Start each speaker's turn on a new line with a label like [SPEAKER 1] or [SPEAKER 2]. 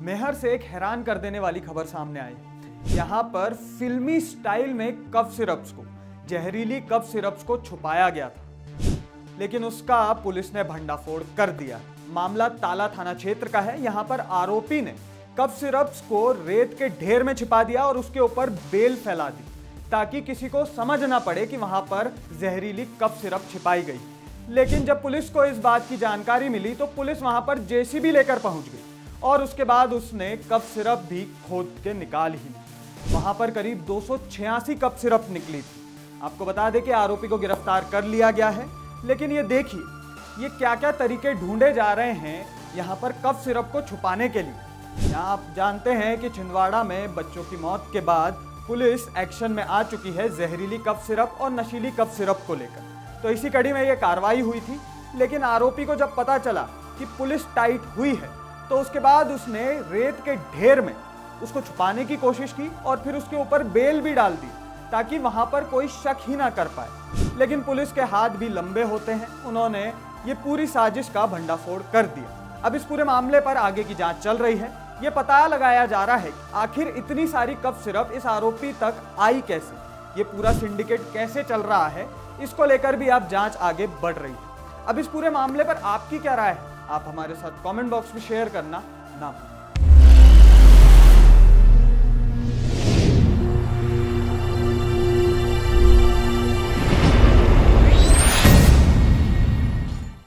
[SPEAKER 1] मेहर से एक हैरान कर देने वाली खबर सामने आई। यहाँ पर फिल्मी स्टाइल में कफ सिरप्स को, जहरीली कफ सिरप्स को छुपाया गया था, लेकिन उसका पुलिस ने भंडाफोड़ कर दिया। मामला ताला थाना क्षेत्र का है। यहाँ पर आरोपी ने कफ सिरप्स को रेत के ढेर में छिपा दिया और उसके ऊपर बेल फैला दी ताकि किसी को समझ ना पड़े कि वहां पर जहरीली कफ सिरप छिपाई गई। लेकिन जब पुलिस को इस बात की जानकारी मिली तो पुलिस वहां पर जेसीबी लेकर पहुंच गई और उसके बाद उसने कफ सिरप भी खोद के निकाल ही ली। वहां पर करीब 286 कफ सिरप निकली थी। आपको बता दें कि आरोपी को गिरफ्तार कर लिया गया है। लेकिन ये देखिए, ये क्या क्या तरीके ढूंढे जा रहे हैं यहाँ पर कफ सिरप को छुपाने के लिए। यहाँ आप जानते हैं कि छिंदवाड़ा में बच्चों की मौत के बाद पुलिस एक्शन में आ चुकी है जहरीली कफ सिरप और नशीली कफ सिरप को लेकर। तो इसी कड़ी में ये कार्रवाई हुई थी। लेकिन आरोपी को जब पता चला कि पुलिस टाइट हुई है तो उसके बाद उसने रेत के ढेर में उसको छुपाने की कोशिश की और फिर उसके ऊपर बेल भी डाल दी ताकि वहां पर कोई शक ही ना कर पाए। लेकिन पुलिस के हाथ भी लंबे होते हैं, उन्होंने ये पूरी साजिश का भंडाफोड़ कर दिया। अब इस पूरे मामले पर आगे की जांच चल रही है। ये पता लगाया जा रहा है आखिर इतनी सारी कफ सिरप इस आरोपी तक आई कैसे, ये पूरा सिंडिकेट कैसे चल रहा है, इसको लेकर भी अब जांच आगे बढ़ रही है। अब इस पूरे मामले पर आपकी क्या राय है, आप हमारे साथ कमेंट बॉक्स में शेयर करना ना भूलें।